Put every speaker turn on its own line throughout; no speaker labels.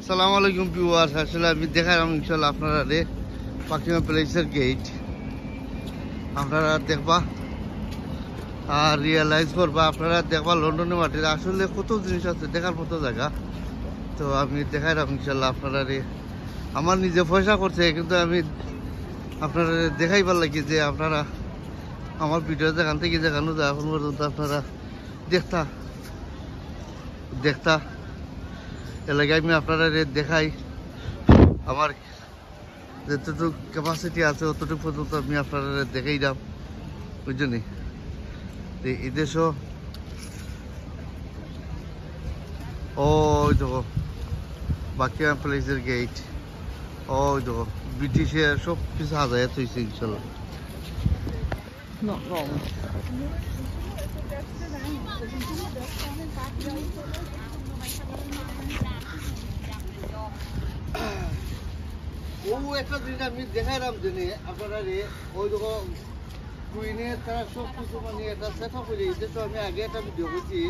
সালাম আলাইকুম ভিউয়ার্স, আসলে আমি দেখালাম ইনশাল্লাহ আপনারা রে পাখিমা প্লেসের গেট আপনারা দেখবা আর রিয়েলাইজ করবা, আপনারা দেখবা লন্ডনের মাটির আসলে কত জিনিস আছে দেখার মতো জায়গা। তো আমি দেখাইলাম ইনশাল্লাহ আপনারা রে, আমার নিজে পয়সা করছে কিন্তু আমি আপনারা দেখাইবার লাগি যে আপনারা আমার ভিডিও যেখান থেকে দেখানো যায় এখন পর্যন্ত আপনারা দেখতা এলাকা আমি আপনারা দেখাই আমার যতটুকু ক্যাপাসিটি আছে অতটুকু পর্যন্ত আমি আপনারা দেখাই দাম, বুঝলি। এই দেশও ওই দেখো বাকিয়াম প্লেসের গেট, ওই দেখো ব্রিটিশের সব কিছু হাজার হয়েছে ইনশাল্লাহ।
Not wrong.
ও একটা জিনিস আমি দেখাইলাম জেনে আপনারা রে, ওই দেখো কুইনের তারা সব কিছু মানে এটা সেট আপ হয়ে যায়। তো আমি আগে একটা ভিডিও করছি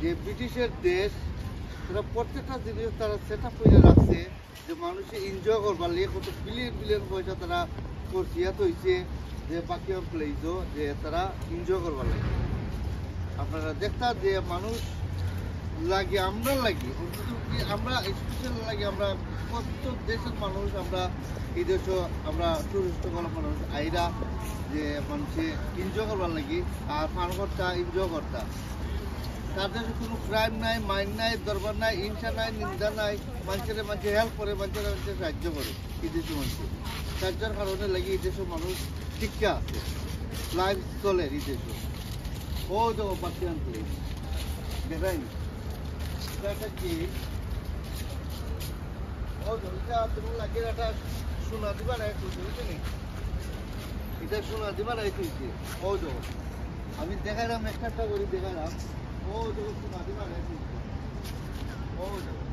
যে ব্রিটিশের দেশ, তারা প্রত্যেকটা জিনিস তারা সেট আপ করে রাখছে যে মানুষে এনজয় করবার লিয়ে কত বিলিয়ন বিলিয়ন পয়সা তারা খরচিয়াত হয়েছে যে বাকিয়াম প্লেসও যে তারা এনজয় করবার লাগে। আপনারা দেখতা যে মানুষ লাগে আমরা লাগি আমরা স্পেশাল লাগে, আমরা কত দেশের মানুষ আমরা এই দেশও আমরা টুরিস্ট মানুষ আইরা যে মানুষে এনজয় করবার লাগি আর পান করতা এনজয় করতা। তাদের কোনো ক্রাইম নাই, মাইন্ড নাই, দরবার নাই, হিংসা নাই, নিন্দা নাই, মানুষের হেল্প করে, মানুষের সাহায্য করে এই দেশের মানুষকে। সাহায্যের কারণে লাগে এই দেশের মানুষ শিক্ষা আছে, লাইফ চলে এই দেশে। ও দেখো বাকিয়াম প্লেস দেখায়নি এটা কি, ও এটা তুমি লাগে এটা সোনা দিবা না একটু বুঝলি, এটা সোনা দিবা না একটু। ও দেখো আমি দেখাইলাম একটা করে দেখাইলাম, ও দেখো সোনা দিবা না একটু। ও দেখো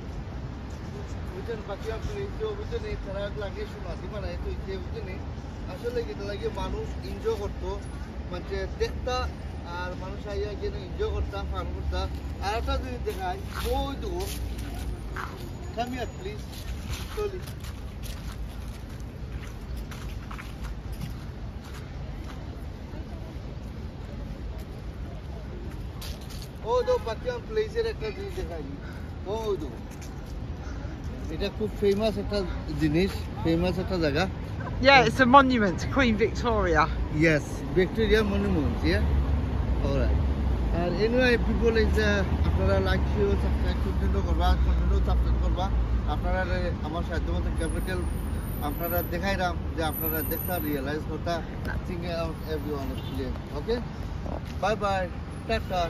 বুঝছেন বাকিয়াম প্লেস বুঝছেন তারা লাগে সোনা দিবা না একটু বুঝছেন। আসলে এটা লাগে মানুষ এনজয় করতো, মানে দেখতা আর মানুষ আইয়া গিয়ে এনজয় করতাম, ফান করতাম। আর একটা জিনিস দেখায়, ওই দেখো come here please slowly. ও তো বাকিয়াম প্লেসের একটা জিনিস দেখাই, ও তো এটা খুব ফেমাস একটা জিনিস, ফেমাস একটা জায়গা।
Yeah, it's a monument to Queen Victoria.
Yes, Victoria Monument, yeah. Alright. And anyway, people is আপনারা লাইক শেয়ার সাবস্ক্রাইব করবা, আপনারা আমার সাহায্য মতো ক্যাপিটাল আপনারা দেখাইলাম যে আপনারা দেখতা রিয়েলাইজ করতা, থিঙ্ক আউট এভরিওয়ান। ওকে, বাই বাই, টাটা।